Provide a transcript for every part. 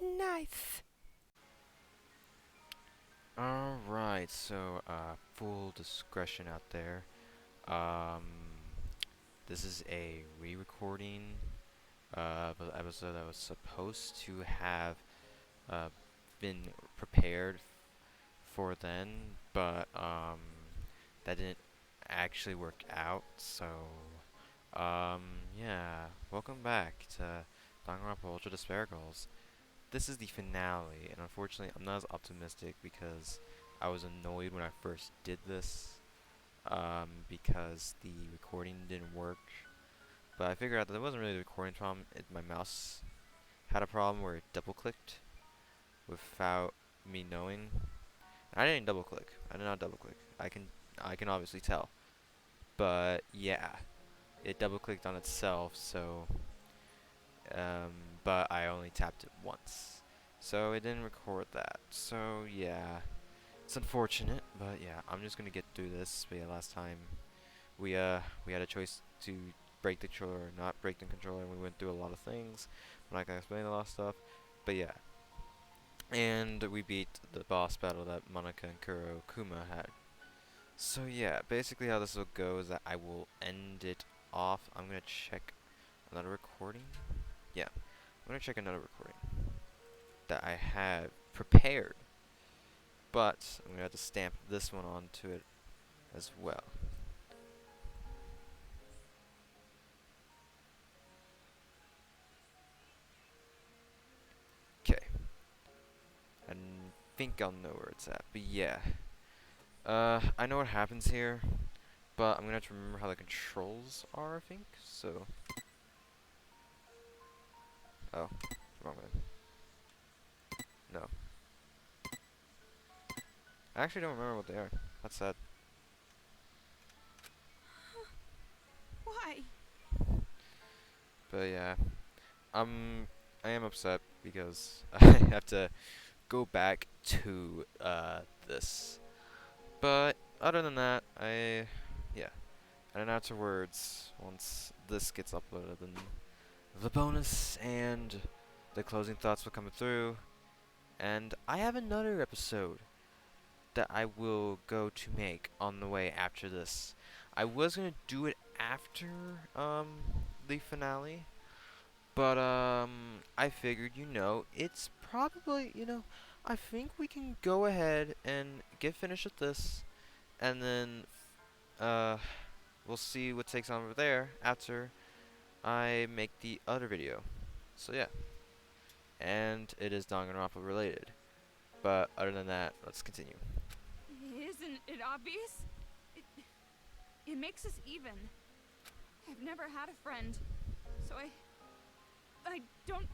Nice. Alright, so, full discretion out there. Um, this is a re-recording of an episode that was supposed to have uh, been prepared for then, but that didn't actually work out. So, um, yeah, welcome back to Danganronpa Ultra Despair Girls. This is the finale, and unfortunately, I'm not as optimistic because I was annoyed when I first did this, because the recording didn't work. But I figured out that it wasn't really the recording problem. My mouse had a problem where it double clicked without me knowing. I didn't double click. I did not double click. I can obviously tell. But yeah, it double clicked on itself. So, um, but I only tapped it once, so it didn't record that. So yeah, it's unfortunate, but yeah, I'm just gonna get through this. But yeah, last time we had a choice to break the controller or not break the controller, and we went through a lot of things. I'm not gonna explain a lot of stuff, but yeah. And we beat the boss battle that Monica and Kuma had. So yeah, basically how this will go is that I will end it off. I'm gonna check another recording. Yeah, I'm gonna check another recording that I have prepared, but I'm gonna have to stamp this one onto it as well. Okay, I think I'll know where it's at, but yeah. I know what happens here, but I'm gonna have to remember how the controls are, I think, so. Oh, wrong one. No. I actually don't remember what they are. That's sad. Why? But yeah, I am upset because I have to go back to this. But other than that, yeah. And then afterwards, once this gets uploaded, then the bonus and the closing thoughts will come through. And I have another episode that I will go to make on the way after this. I was gonna do it after the finale, but I figured, it's probably, I think we can go ahead and get finished with this, and then uh we'll see what takes on over there after I make the other video. So yeah, and it is Danganronpa related. But other than that, let's continue. Isn't it obvious? It, it makes us even. I've never had a friend, so I don't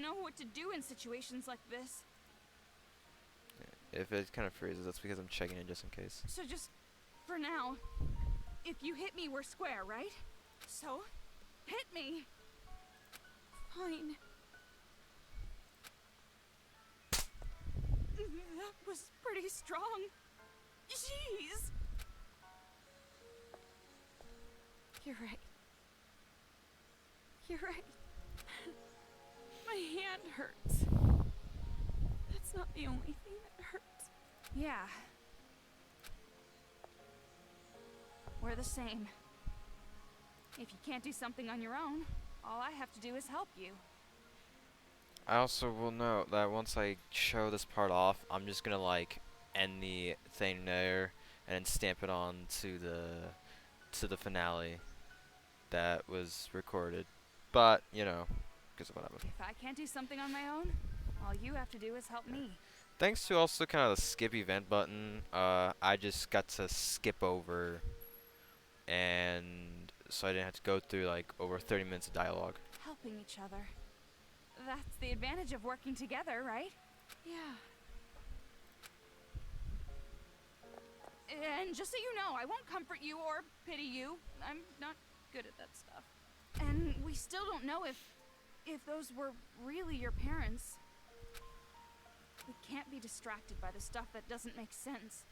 know what to do in situations like this. If it kind of freezes, that's because I'm checking it just in case. So just, for now, if you hit me, we're square, right? So, hit me. Fine. That was pretty strong. Jeez. You're right. You're right. My hand hurts. That's not the only thing that hurts. Yeah. We're the same. If you can't do something on your own, all I have to do is help you. I also will note that once I show this part off, I'm just gonna like end the thing there and then stamp it on to the finale that was recorded. But because of what happened. If I can't do something on my own, all you have to do is help me. Thanks to also kind of the skip event button, I just got to skip over, and so I didn't have to go through like over 30 minutes of dialogue. Helping each other. That's the advantage of working together, right? Yeah. And just so you know, I won't comfort you or pity you. I'm not good at that stuff. And we still don't know if those were really your parents. We can't be distracted by the stuff that doesn't make sense.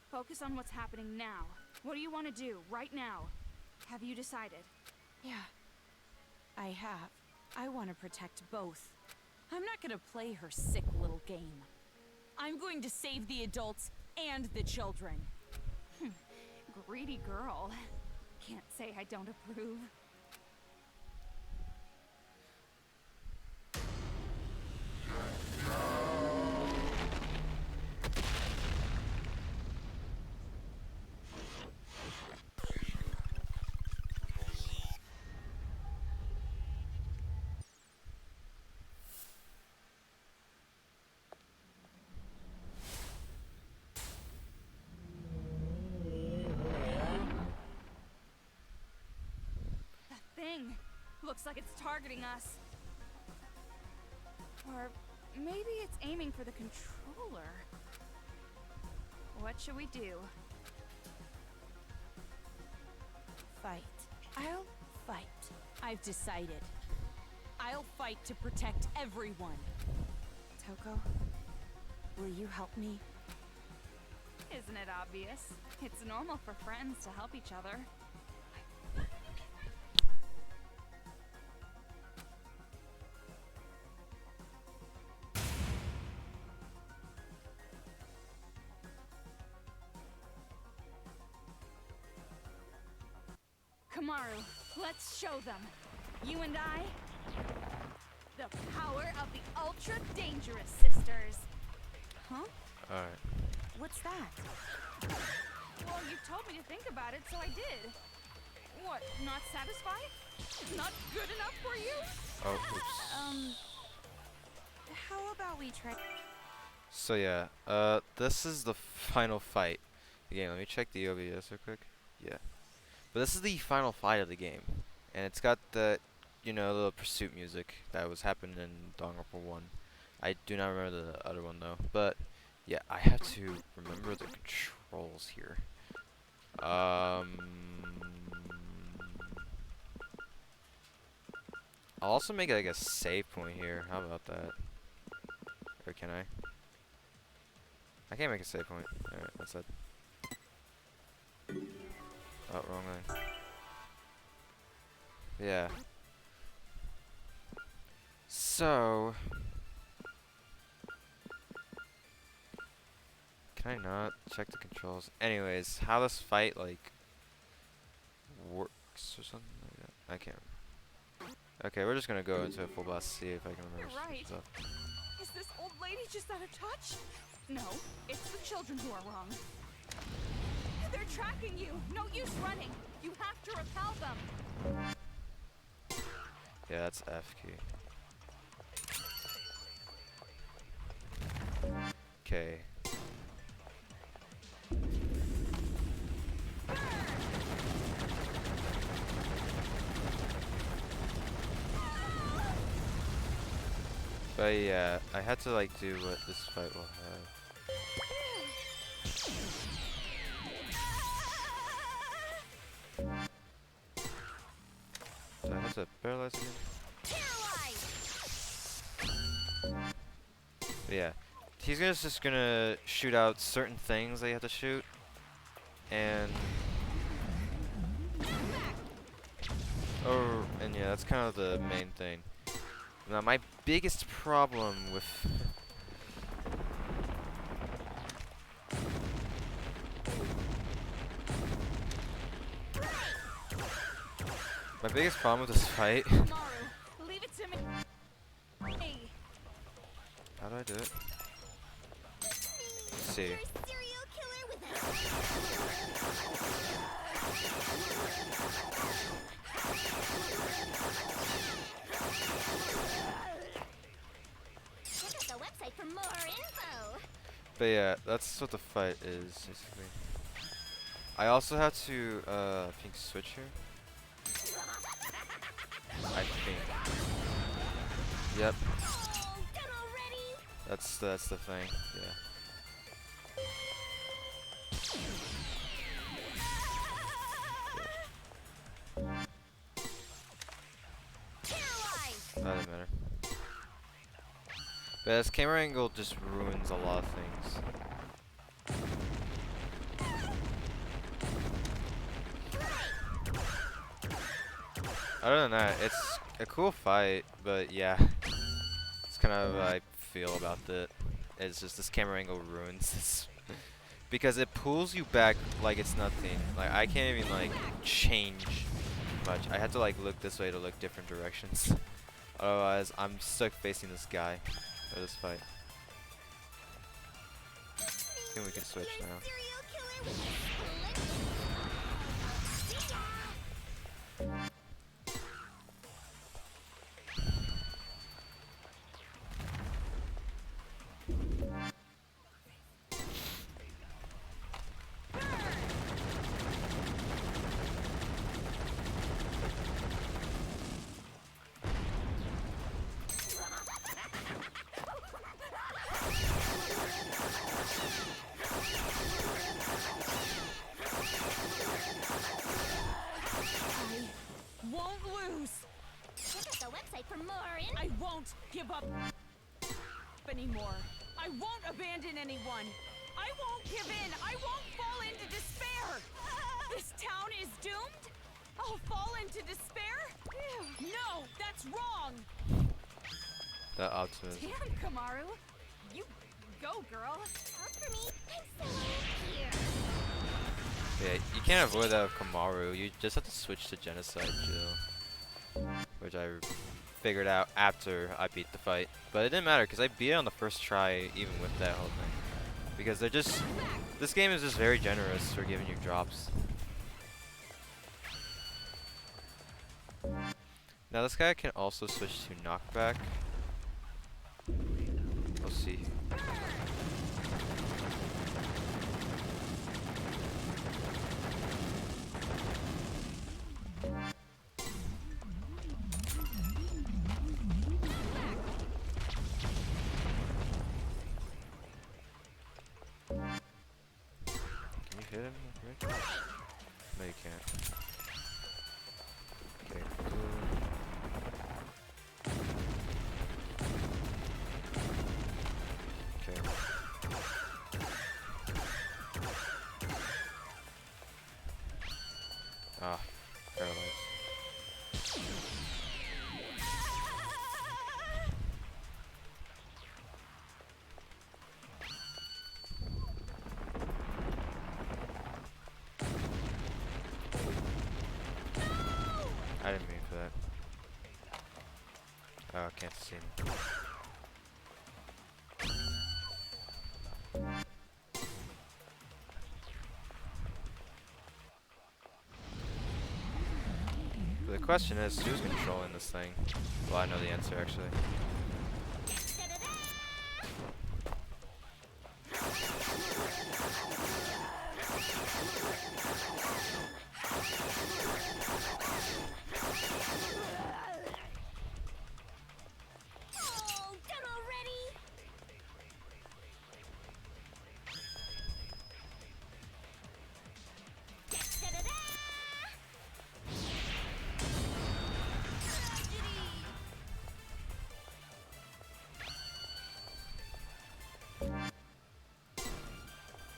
Focus on what's happening now. What do you want to do right now? Have you decided? Yeah, I have. I want to protect both. I'm not gonna play her sick little game. I'm going to save the adults and the children. Greedy girl. Can't say I don't approve. Thing. Looks like it's targeting us. Or maybe it's aiming for the controller. What should we do? Fight. I'll fight. I've decided. I'll fight to protect everyone. Toko, will you help me? Isn't it obvious? It's normal for friends to help each other. Kamaru, let's show them. You and I, the power of the Ultra Dangerous Sisters. Huh? Alright. What's that? Well, you told me to think about it, so I did. What, not satisfied? Not good enough for you? Oh, oops. How about we try... So yeah, this is the final fight. Again, let me check the OBS real quick. Yeah. But this is the final fight of the game. And it's got the, you know, the pursuit music that was happening in Danganronpa 1. I do not remember the other one though. But yeah, I have to remember the controls here. I'll also make like a save point here. How about that? Or can I? I can't make a save point. Alright, that's it. Oh, wrong line. Yeah. So... Can I not check the controls? Anyways, how this fight, like, works or something like that? I can't remember. Okay, we're just gonna go into a full boss, see if I can remember You're some right. stuff. Is this old lady just out of touch? No, it's the children who are wrong. They're tracking you. No use running. You have to repel them. Yeah, that's F key. Okay. But yeah, I had to like do what this fight will have. So I have to paralyze again? But yeah, he's just gonna shoot out certain things that you have to shoot, and and yeah, that's kind of the main thing. Now my biggest problem with my biggest problem with this fight. Maru, leave it to me. Hey. How do I do it? Let's see. Check out the website for more info. But yeah, that's what the fight is, basically. I also have to, I think switch here. I think. Yep. Oh, done already? That's the thing. Yeah. That doesn't matter. But this camera angle just ruins a lot of things. Other than that, it's a cool fight, but yeah, it's kind kind of I feel about it. It's just this camera angle ruins this because it pulls you back like it's nothing. Like I can't even like change much. I have to like look this way to look different directions. Otherwise, I'm stuck facing this guy or this fight. I think we can switch now. Serial killer with a split. See ya. Won't lose. Check out the website for more info. I won't give up anymore. I won't abandon anyone. I won't give in. I won't fall into despair. This town is doomed? I'll fall into despair? No, that's wrong. That optimism. Damn, Kamaru. You go, girl. Talk for me. I'm so here. Yeah, you can't avoid that with Kamaru. You just have to switch to Genocide Jill, which I figured out after I beat the fight. But it didn't matter because I beat it on the first try, even with that whole thing. Because they're just, this game is just very generous for giving you drops. Now this guy can also switch to knockback. We'll see. Can you hit him? Right? No, you can't. Okay, cool. Okay. Ah, paralyzed. I didn't mean for that. Oh, I can't see him. But the question is, who's controlling this thing? Well, I know the answer actually. Oh, done already. Da-da-da.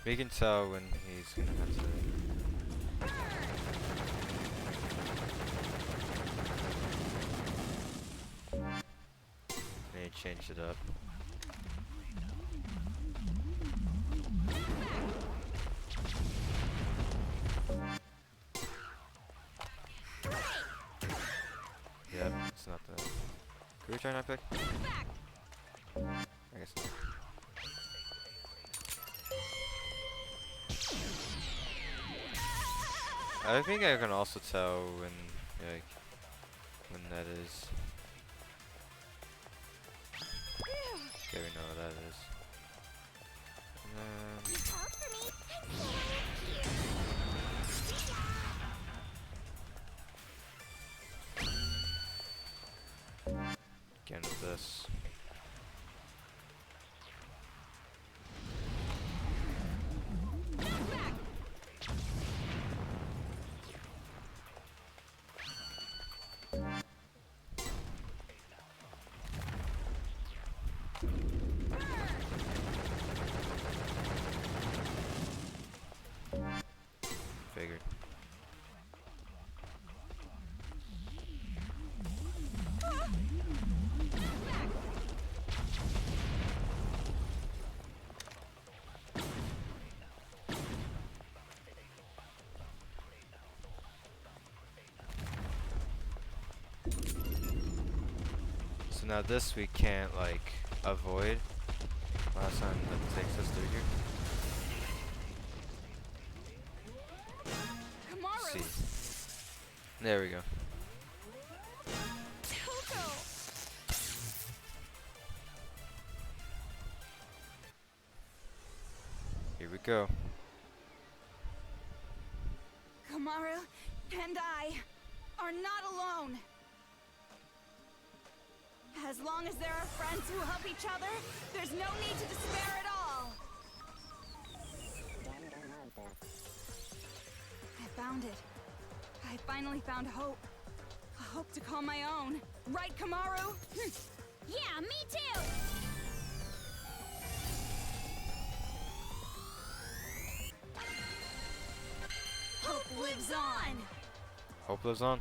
We can tell when he's gonna have to. They changed it up. Yep, it's not that. Can we try not pick? I guess not. I think I can also tell when, like, when that is. Okay, we know what that is. And then Talk for me. I'm so here. See ya. again with this. Figured. So now this we can't like avoid. Last time that takes us through here. Kamaru! See. There we go. Tuko! Here we go. Kamaru and I are not alone. As long as there are friends who help each other, there's no need to despair at all. I found it. I finally found hope. A hope to call my own. Right, Kamaru? Yeah, me too! Hope lives on! Hope lives on.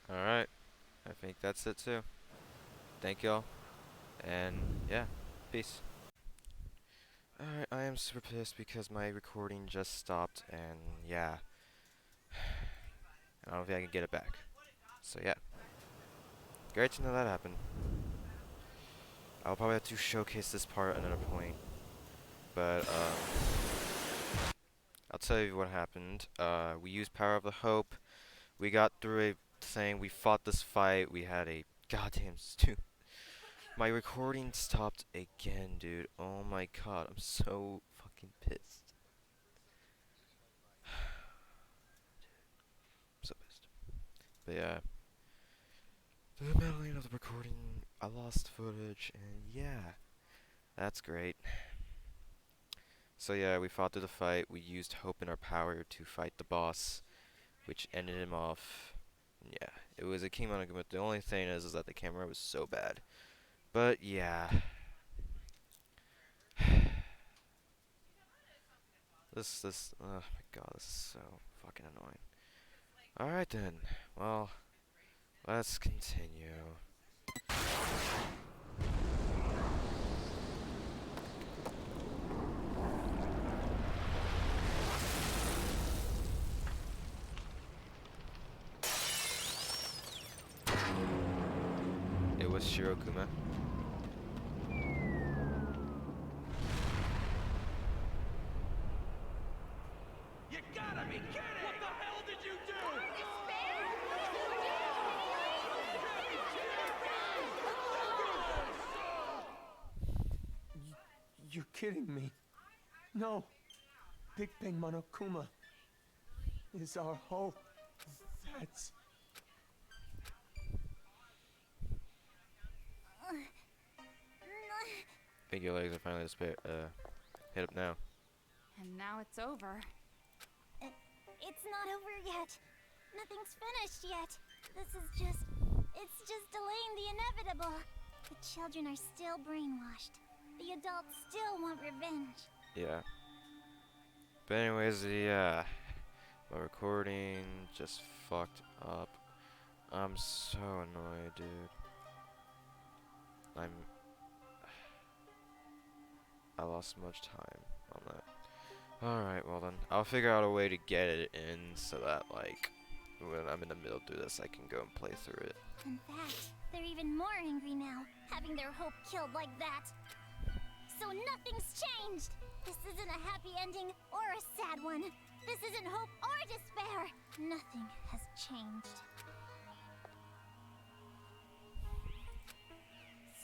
Alright. I think that's it too. Thank y'all. And yeah, peace. Alright, I am super pissed because my recording just stopped and yeah. I don't think I can get it back. So yeah. Great to know that happened. I'll probably have to showcase this part at another point. But I'll tell you what happened. We used Power of the Hope. We got through a thing. We fought this fight. We had a goddamn stew. My recording stopped again, dude. Oh my god, I'm so fucking pissed. I'm so pissed. But yeah. The meddling of the recording, I lost footage, and yeah. That's great. So yeah, we fought through the fight. We used hope in our power to fight the boss, which ended him off. Yeah, it came out good. The only thing is that the camera was so bad. But yeah. Oh my god, this is so fucking annoying. Alright then, well, let's continue. It was Shirokuma. You gotta be kidding! What the hell did you do? You're kidding me. No. Big Bang Monokuma is our hope. That's... I think your legs are finally hit up now. And now it's over. It's not over yet. Nothing's finished yet. It's just delaying the inevitable. The children are still brainwashed. The adults still want revenge. Yeah. But anyways, my recording just fucked up. I'm so annoyed, dude. I lost so much time on that. Alright, well then, I'll figure out a way to get it in so that, like, when I'm in the middle through this, I can go and play through it. In fact, they're even more angry now, having their hope killed like that. So nothing's changed! This isn't a happy ending or a sad one. This isn't hope or despair. Nothing has changed.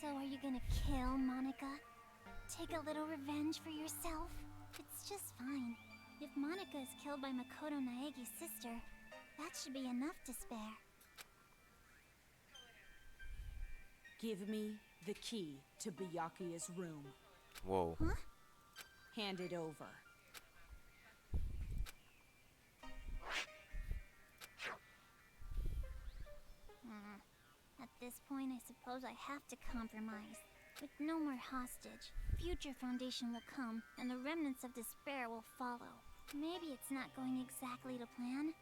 So are you gonna kill Monica? Take a little revenge for yourself? It's just fine. If Monica is killed by Makoto Naegi's sister, that should be enough to spare. Give me the key to Byakuya's room. Whoa. Huh? Hand it over. At this point, I suppose I have to compromise. With no more hostage, future foundation will come, and the remnants of despair will follow. Maybe it's not going exactly to plan,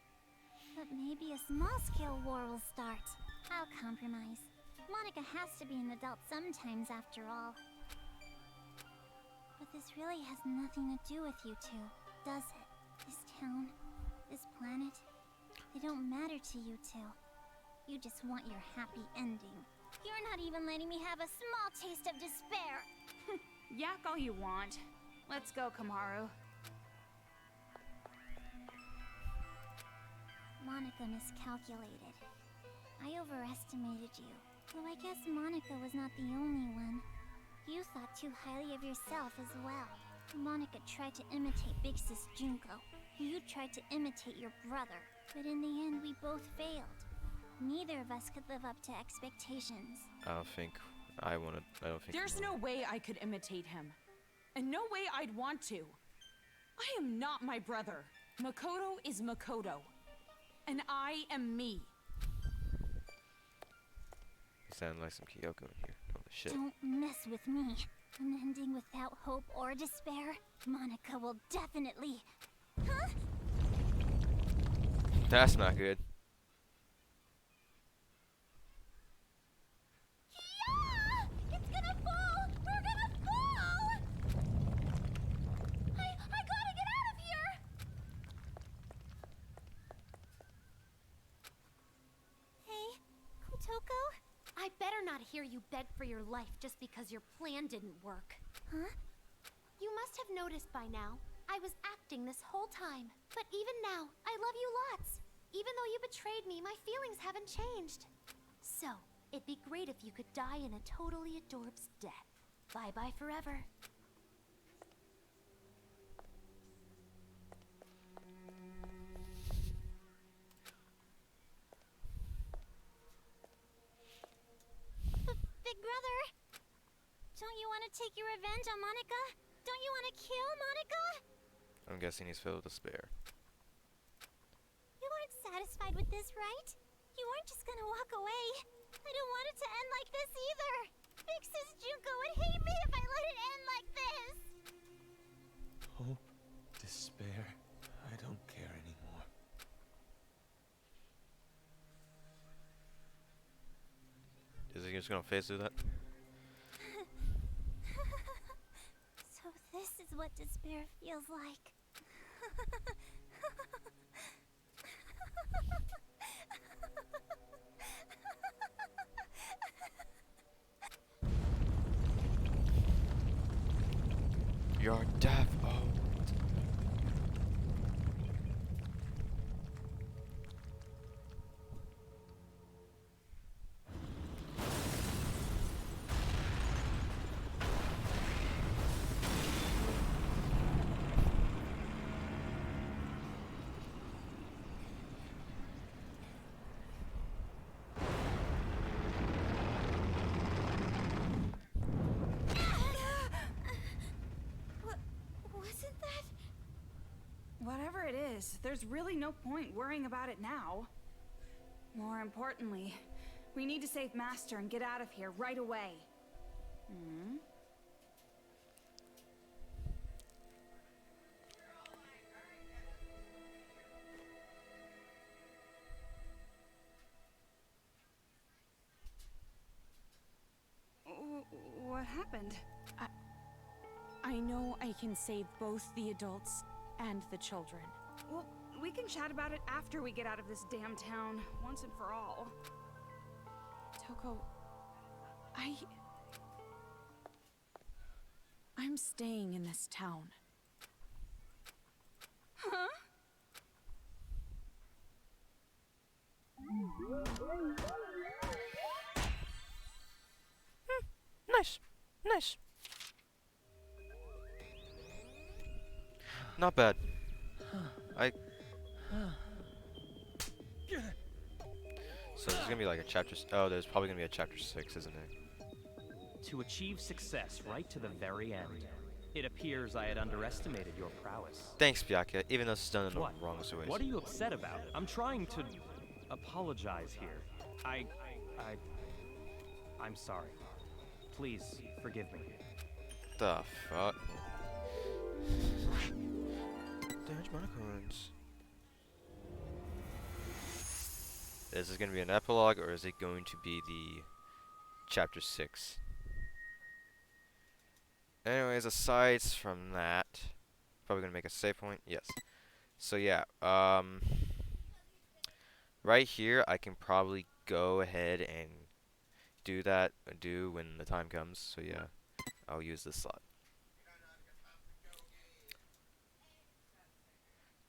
But maybe a small-scale war will start. I'll compromise. Monica has to be an adult sometimes, after all. But this really has nothing to do with you two, does it? This town, this planet, they don't matter to you two. You just want your happy ending. You're not even letting me have a small taste of despair. Yak all you want. Let's go, Kamaru. Monica miscalculated. I overestimated you. Though I guess Monica was not the only one. You thought too highly of yourself as well. Monica tried to imitate Big Sis Junko. You tried to imitate your brother. But in the end, we both failed. Neither of us could live up to expectations. I don't think I don't think. There's no way I could imitate him. And no way I'd want to. I am not my brother. Makoto is Makoto. And I am me. You sound like some Kyoko in here. Holy shit. Don't mess with me. An ending without hope or despair. Monica will definitely... Huh? That's not good. Yeah! It's gonna fall! We're gonna fall! I gotta get out of here! Hey, Kotoko? I better not hear you beg for your life just because your plan didn't work. Huh? You must have noticed by now, I was acting this whole time. But even now, I love you lots. Even though you betrayed me, my feelings haven't changed. So, it'd be great if you could die in a totally adorbs death. Bye-bye forever. Big brother? Don't you want to take your revenge on Monica? Don't you want to kill Monica? I'm guessing he's filled with despair. You weren't satisfied with this, right? You weren't just gonna walk away. I don't want it to end like this either. Big Sis Junko would hate me if I let it end like this. Hope, despair, I don't care anymore. Is he just gonna face through that? So this is what despair feels like. You're deaf. Oh. Wasn't that? Whatever it is, there's really no point worrying about it now. More importantly, we need to save Master and get out of here right away. Hmm? What happened? I know I can save both the adults and the children. Well, we can chat about it after we get out of this damn town, once and for all. Toko, I'm staying in this town. Huh? Nice. Nice. Not bad. So there's gonna be like a chapter. Oh, there's probably gonna be a chapter 6, isn't there? To achieve success right to the very end. It appears I had underestimated your prowess. Thanks, Byakuya, even though it's done in the What? wrongest ways. What are you upset about? I'm trying to apologize here. I'm sorry. Please forgive me. The fuck? Damage monocorns. Is this going to be an epilogue, or is it going to be the chapter 6? Anyways, aside from that, probably going to make a save point. Yes. So yeah, right here I can probably go ahead and do when the time comes. So yeah, I'll use this slot.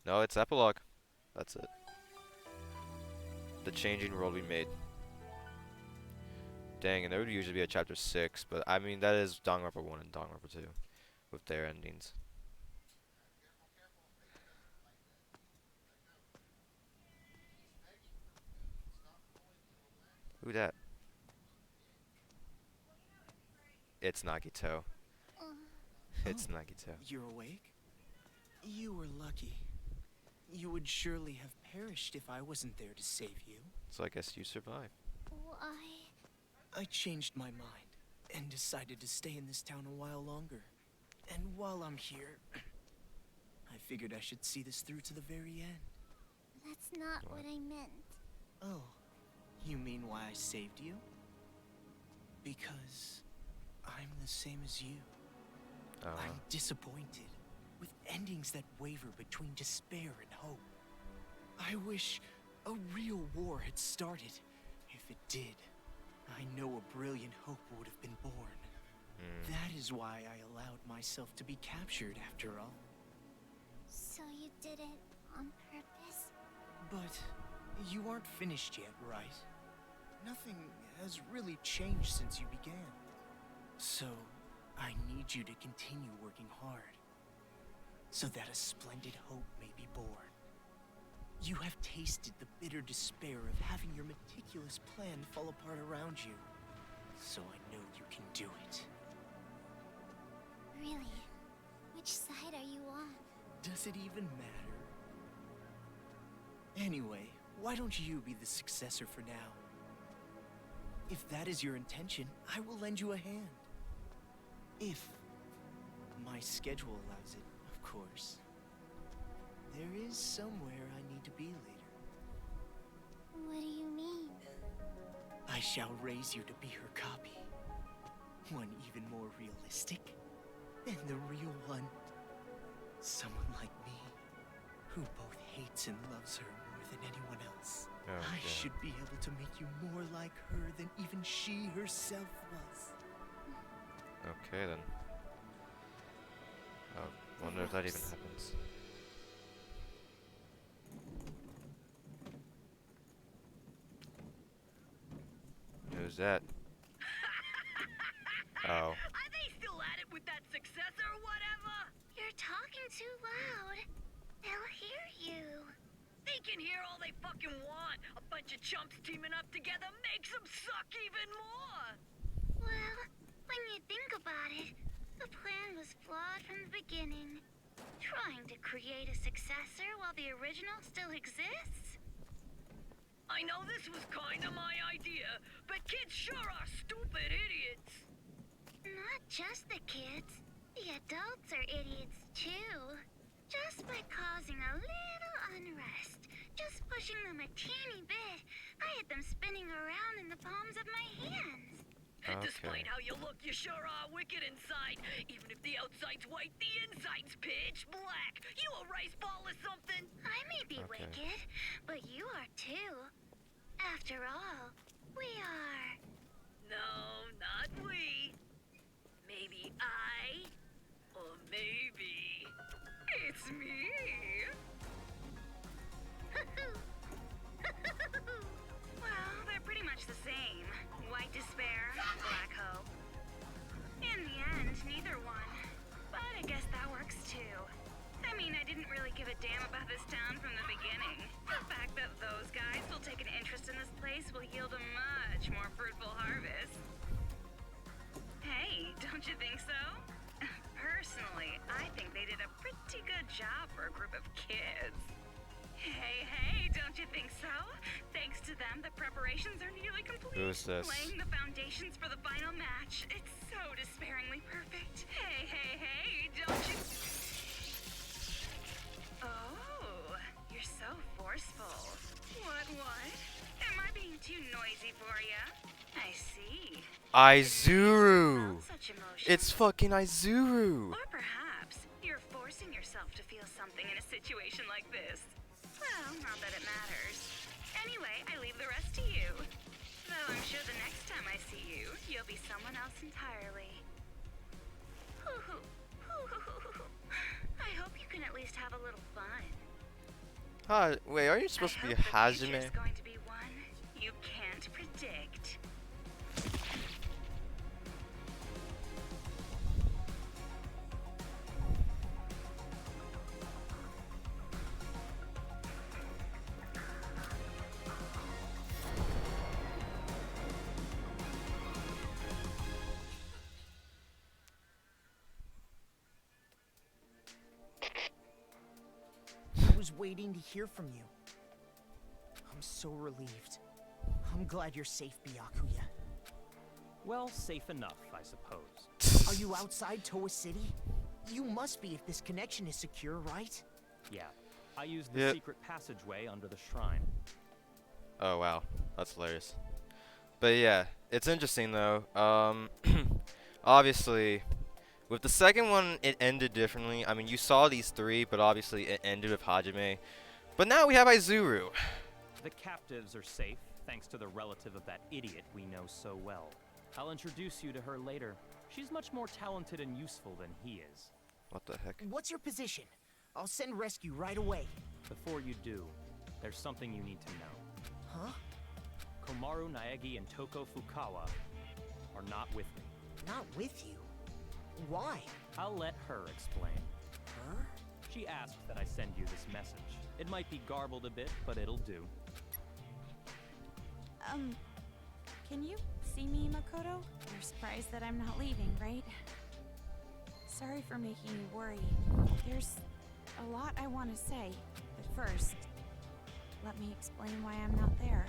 No, it's epilogue. That's it. The changing world we made. Dang, and there would usually be a chapter 6, but I mean that is Danganronpa 1 and Danganronpa 2 with their endings. Who that? It's Nagito. It's Nagito. You're awake? You were lucky. You would surely have perished if I wasn't there to save you. So I guess you survived. Why? I changed my mind and decided to stay in this town a while longer. And while I'm here, I figured I should see this through to the very end. That's not what I meant. Oh, you mean why I saved you? Because I'm the same as you. I'm disappointed, with endings that waver between despair and hope. I wish a real war had started. If it did, I know a brilliant hope would have been born. That is why I allowed myself to be captured after all. So you did it on purpose? But you aren't finished yet, right? Nothing has really changed since you began. So, I need you to continue working hard, so that a splendid hope may be born. You have tasted the bitter despair of having your meticulous plan fall apart around you, so I know you can do it. Really? Which side are you on? Does it even matter? Anyway, why don't you be the successor for now? If that is your intention, I will lend you a hand. If my schedule allows it, of course. There is somewhere I need to be later. What do you mean? I shall raise you to be her copy. One even more realistic than the real one. Someone like me, who both hates and loves her more than anyone else. I should be able to make you more like her than even she herself was. Okay then. Oh, wonder if that even happens. Who's that? Oh. Are they still at it with that successor or whatever? You're talking too loud. They'll hear you. They can hear all they fucking want. A bunch of chumps teaming up together makes them suck even more. Well, when you think about it, the plan was flawed from the beginning. Trying to create a successor while the original still exists? I know this was kinda my idea, but kids sure are stupid idiots. Not just the kids. The adults are idiots too. Just by causing a little unrest, just pushing them a teeny bit, I had them spinning around in the palms of my hands. Despite how you look, you sure are wicked inside. Even if the outside's white, the inside's pitch black. You a rice ball or something? I may be wicked, but you are too. After all, we are. No, not we. Maybe I, or maybe it's me. Well, they're pretty much the same. White despair, black hope. In the end, neither one. But I guess that works too. I mean, I didn't really give a damn about this town from the beginning. The fact that those guys will take an interest in this place will yield a much more fruitful harvest. Hey, don't you think so? Personally, I think they did a pretty good job for a group of kids. Hey, don't you think so? Thanks to them, the preparations are nearly complete. Who's this? Laying the foundations for the final match. It's so despairingly perfect. Hey, don't you... Oh, you're so forceful. What? Am being too noisy for ya. I see. Izuru! Felt such emotion. It's fucking Izuru! Or perhaps you're forcing yourself to feel something in a situation like this. Well, not that it matters. Anyway, I leave the rest to you. Though I'm sure the next time I see you, you'll be someone else entirely. I hope you can at least have a little fun. Wait, are you supposed to be I hope the Hajime? future's going to be one you can't predict. I was waiting to hear from you. I'm so relieved. I'm glad you're safe, Byakuya. Well, safe enough, I suppose. Are you outside Toa City? You must be if this connection is secure, right? Yeah, I used the Yep. secret passageway under the shrine. Oh wow, that's hilarious. But yeah, it's interesting though. Obviously, with the second one, it ended differently. I mean, you saw these three, but obviously it ended with Hajime. But now we have Izuru. The captives are safe, thanks to the relative of that idiot we know so well. I'll introduce you to her later. She's much more talented and useful than he is. What the heck? What's your position? I'll send rescue right away. Before you do, there's something you need to know. Huh? Komaru Naegi and Toko Fukawa are not with me. Not with you? Why? I'll let her explain. Her? She asked that I send you this message. It might be garbled a bit, but it'll do. Can you see me, Makoto? You're surprised that I'm not leaving, right? Sorry for making you worry. There's a lot I want to say, but first, let me explain why I'm not there.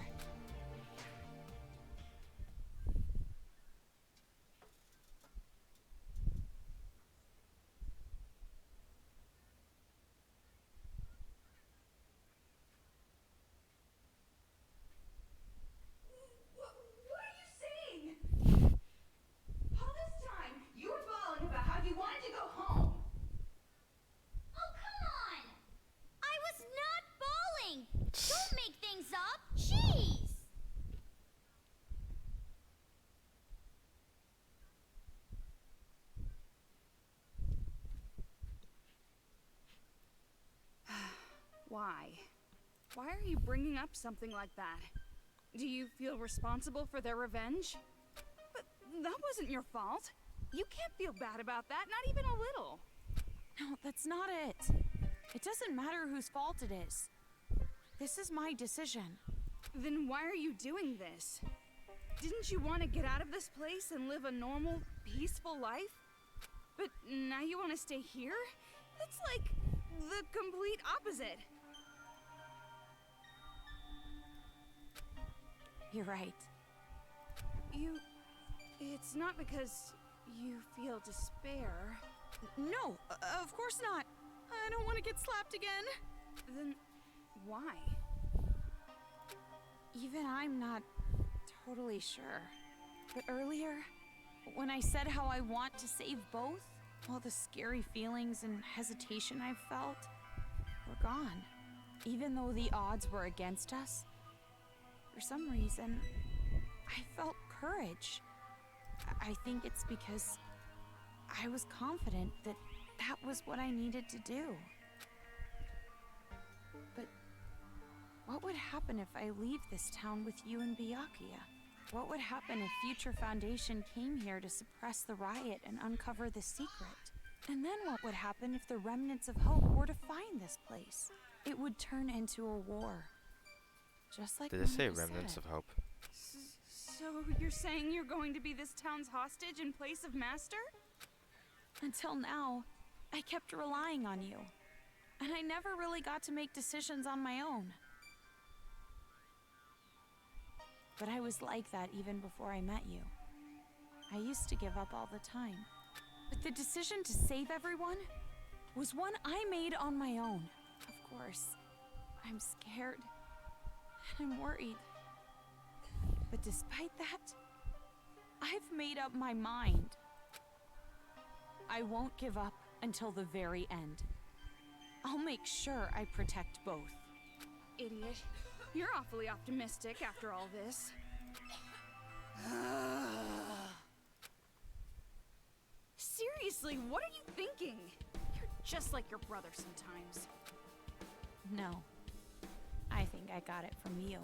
What are you saying? All this time, you were bawling about how you wanted to go home. Oh, come on! I was not bowling! Don't make things up! Jeez! Why? Why are you bringing up something like that? Do you feel responsible for their revenge? But that wasn't your fault. You can't feel bad about that, not even a little. No, that's not it. It doesn't matter whose fault it is. This is my decision. Then why are you doing this? Didn't you want to get out of this place and live a normal, peaceful life? But now you want to stay here? That's like the complete opposite. You're right. It's not because you feel despair. No, of course not. I don't want to get slapped again. Then why? Even I'm not totally sure. But earlier, when I said how I want to save both, all the scary feelings and hesitation I've felt were gone. Even though the odds were against us, for some reason, I felt courage. I think it's because I was confident that that was what I needed to do. But what would happen if I leave this town with you and Byakuya? What would happen if Future Foundation came here to suppress the riot and uncover the secret? And then what would happen if the remnants of hope were to find this place? It would turn into a war. Just like Did it say Monica remnants said. of hope? So you're saying you're going to be this town's hostage in place of Master? Until now, I kept relying on you. And I never really got to make decisions on my own. But I was like that even before I met you. I used to give up all the time. But the decision to save everyone was one I made on my own. Of course, I'm scared. And I'm worried. But despite that, I've made up my mind. I won't give up until the very end. I'll make sure I protect both. Idiot. You're awfully optimistic after all this. Seriously, what are you thinking? You're just like your brother sometimes. No. I think I got it from you.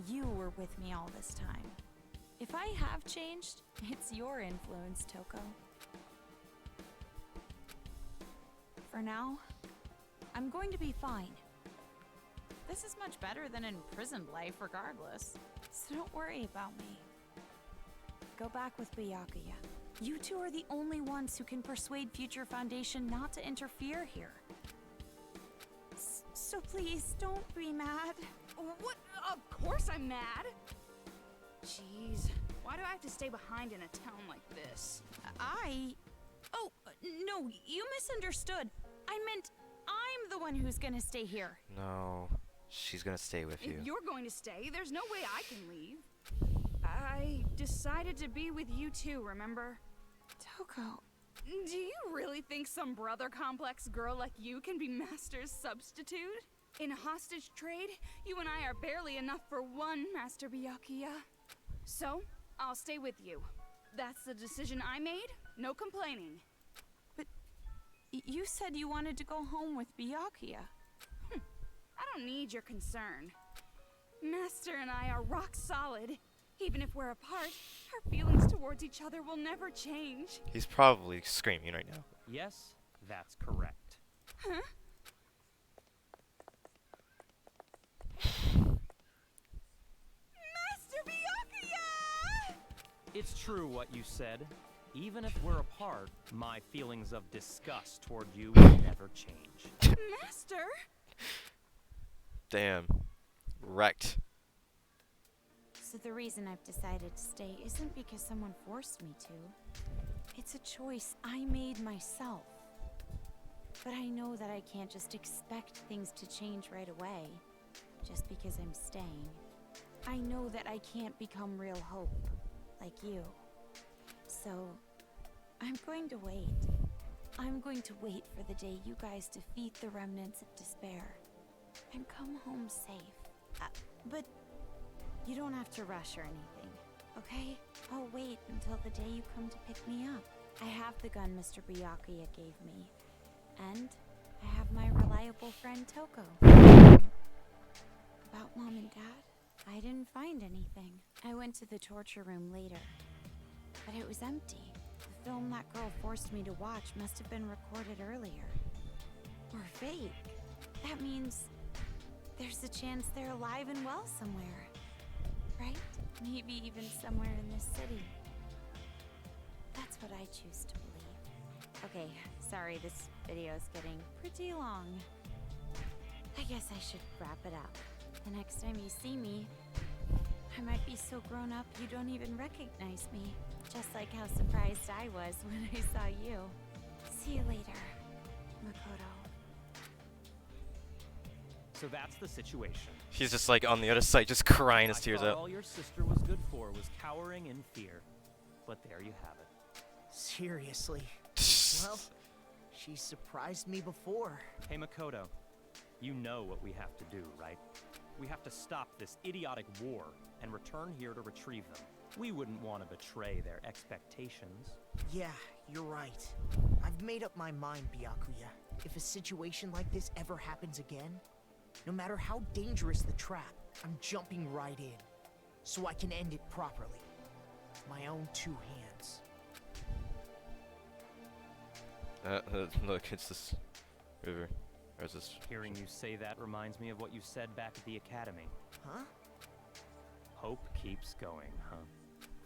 You were with me all this time. If I have changed, it's your influence, Toko. For now, I'm going to be fine. This is much better than imprisoned life regardless, so don't worry about me. Go back with Byakuya. You two are the only ones who can persuade Future Foundation not to interfere here. So please, don't be mad. What? Of course I'm mad. Jeez, why do I have to stay behind in a town like this? Oh, no, you misunderstood. I meant I'm the one who's gonna stay here. No, she's gonna stay with you. If you're going to stay, there's no way I can leave. I decided to be with you too, remember? Toko. Do you really think some brother complex girl like you can be Master's substitute? In a hostage trade, you and I are barely enough for one, Master Byakuya. So, I'll stay with you. That's the decision I made, no complaining. But you said you wanted to go home with Byakuya. I don't need your concern. Master and I are rock solid. Even if we're apart, our feelings towards each other will never change. He's probably screaming right now. Yes, that's correct. Huh? Master Byakuya! It's true what you said. Even if we're apart, my feelings of disgust toward you will never change. Master? Damn. Wrecked. So the reason I've decided to stay isn't because someone forced me to. It's a choice I made myself. But I know that I can't just expect things to change right away, just because I'm staying. I know that I can't become real hope, like you. So, I'm going to wait. I'm going to wait for the day you guys defeat the remnants of despair and come home safe. But you don't have to rush or anything, okay? I'll wait until the day you come to pick me up. I have the gun Mr. Byakuya gave me, and I have my reliable friend Toko. About Mom and Dad, I didn't find anything. I went to the torture room later, but it was empty. The film that girl forced me to watch must have been recorded earlier. Or fake. That means there's a chance they're alive and well somewhere. Right? Maybe even somewhere in this city. That's what I choose to believe. Okay, sorry, this video is getting pretty long. I guess I should wrap it up. The next time you see me, I might be so grown up you don't even recognize me. Just like how surprised I was when I saw you. See you later, Makoto. So that's the situation. He's just like on the other side, just crying his tears I thought out. all your sister was good for was cowering in fear. But there you have it. Seriously. Well, she surprised me before. Hey Makoto, you know what we have to do, right? We have to stop this idiotic war and return here to retrieve them. We wouldn't want to betray their expectations. Yeah, you're right. I've made up my mind, Byakuya. If a situation like this ever happens again, no matter how dangerous the trap, I'm jumping right in, so I can end it properly. With my own two hands. Look, it's this river. Or is this? Hearing you say that reminds me of what you said back at the academy. Huh? Hope keeps going, huh?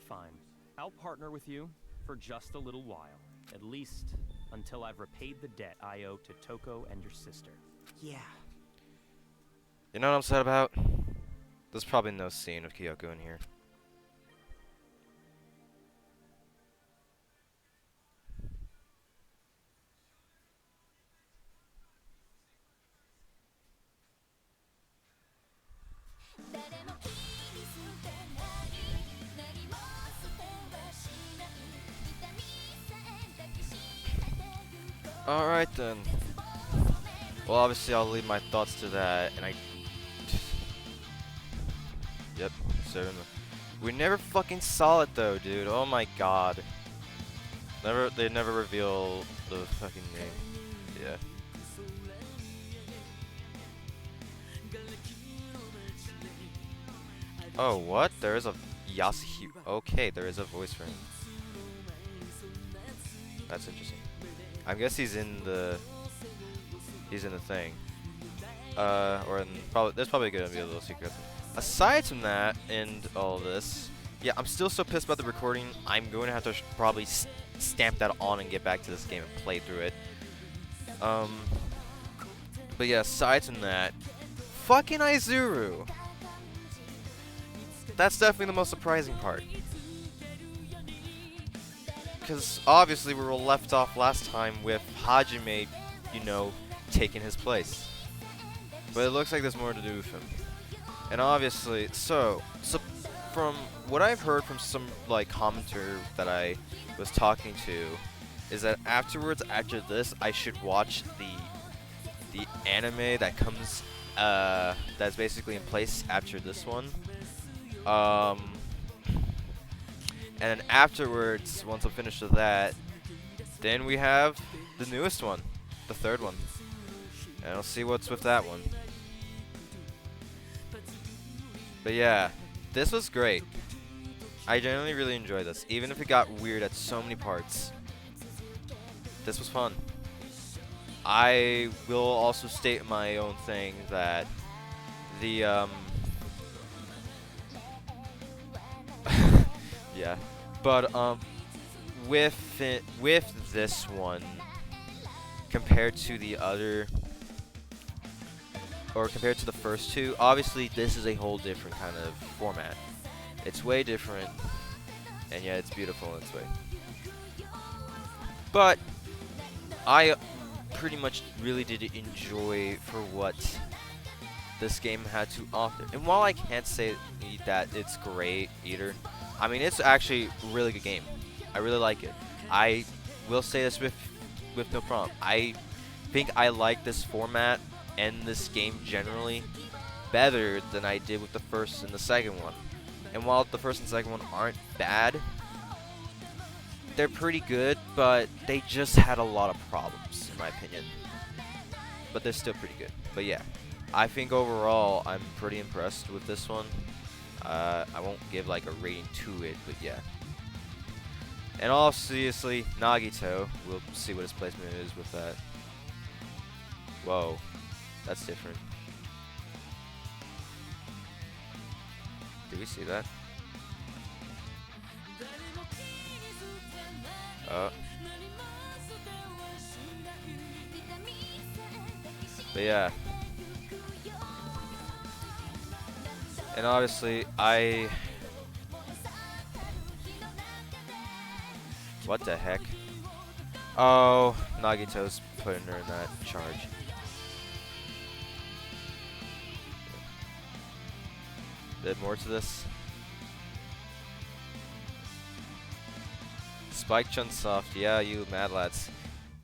Fine. I'll partner with you for just a little while. At least until I've repaid the debt I owe to Toko and your sister. Yeah. You know what I'm sad about? There's probably no scene of Kyoko in here. Alright then. Well, obviously I'll leave my thoughts to that, and Yep, so we never fucking saw it though, dude. Oh my god. They never reveal the fucking name. Yeah. Oh, what? There is a Yasuhi. Okay, there is a voice for him. That's interesting. I guess he's in the thing. Or in there's probably gonna be a little secret. Aside from that and all this, yeah, I'm still so pissed about the recording. I'm going to have to probably stamp that on and get back to this game and play through it. But yeah, aside from that, fucking Izuru. That's definitely the most surprising part. Because obviously we were left off last time with Hajime, you know, taking his place. But it looks like there's more to do with him. And obviously, so from what I've heard from some like commenter that I was talking to, is that afterwards, after this, I should watch the anime that comes that's basically in place after this one. And then afterwards, once I'm finished with that, then we have the newest one, the third one, and I'll see what's with that one. But yeah, this was great. I genuinely really enjoyed this, even if it got weird at so many parts. This was fun. I will also state my own thing that the yeah, but with this one compared to the other, or compared to the first two, obviously this is a whole different kind of format. It's way different, and yeah, it's beautiful in its way. But I pretty much really did enjoy for what this game had to offer. And while I can't say that it's great either, I mean, it's actually a really good game. I really like it. I will say this with no problem. I think I like this format and this game generally better than I did with the first and the second one. And while the first and second one aren't bad, they're pretty good, but they just had a lot of problems, in my opinion. But they're still pretty good. But yeah, I think overall I'm pretty impressed with this one. I won't give like a rating to it, but yeah. And obviously, Nagito, we'll see what his placement is with that. Whoa, that's different. Did we see that? But yeah. And obviously, what the heck? Oh, Nagito's putting her in that charge. Bit more to this. Spike Chunsoft, yeah, you mad lads.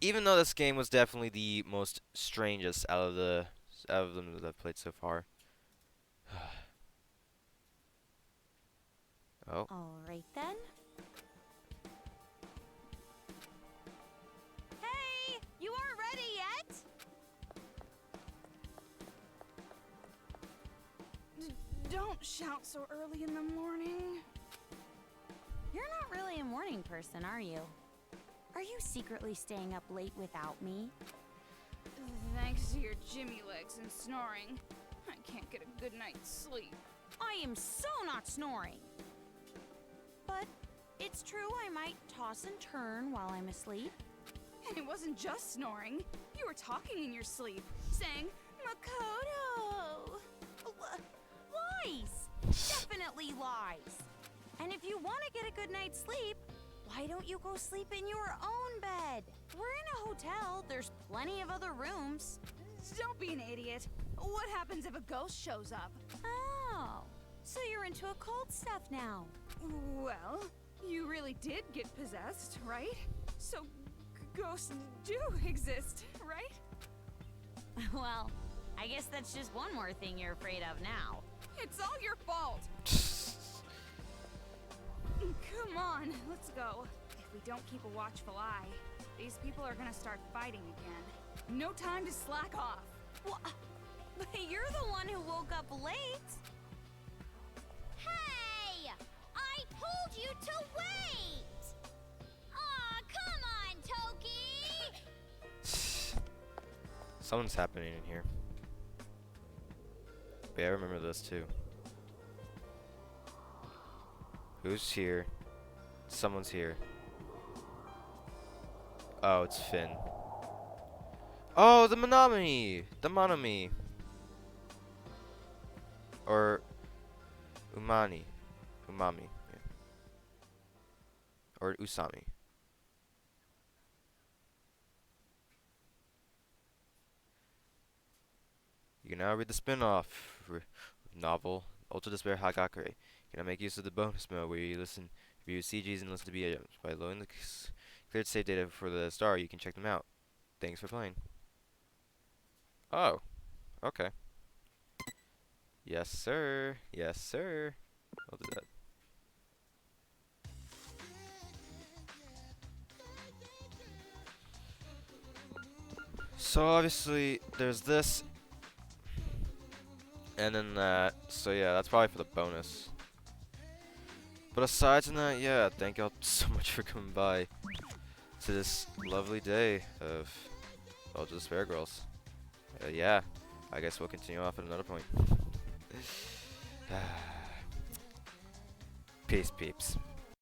Even though this game was definitely the most strangest out of them that I've played so far. Oh. Alright then. Hey! You aren't ready yet? Don't shout so early in the morning. You're not really a morning person, are you? Are you secretly staying up late without me? Thanks to your Jimmy legs and snoring, I can't get a good night's sleep. I am so not snoring. But it's true I might toss and turn while I'm asleep. And it wasn't just snoring. You were talking in your sleep, saying, Makoto! Lies! Definitely lies! And if you want to get a good night's sleep, why don't you go sleep in your own bed? We're in a hotel. There's plenty of other rooms. Don't be an idiot. What happens if a ghost shows up? Oh, so you're into occult stuff now. Well, you really did get possessed, right? So, Ghosts do exist, right? Well, I guess that's just one more thing you're afraid of now. It's all your fault. Come on, let's go. If we don't keep a watchful eye, these people are gonna start fighting again. No time to slack off. Well, but you're the one who woke up late. Hey! I told you to wait! Aw, come on, Toki! Something's happening in here. But yeah, I remember this too. Who's here? Someone's here. Oh, it's Finn. Oh, the Manami! The Manami! Or Umami. Umami. Yeah. Or Usami. You can now read the spin-off novel, Ultra Despair Hagakure. You can now make use of the bonus mode where you view CGs and listen to BAMs. By loading the cleared save data for the star, you can check them out. Thanks for playing. Oh, okay. Yes, sir. Yes, sir. I'll do that. So obviously there's this and then that. So yeah, that's probably for the bonus. But aside from that, yeah, thank y'all so much for coming by to this lovely day of Ultra Despair Girls. Yeah, I guess we'll continue off at another point. Peace, peeps.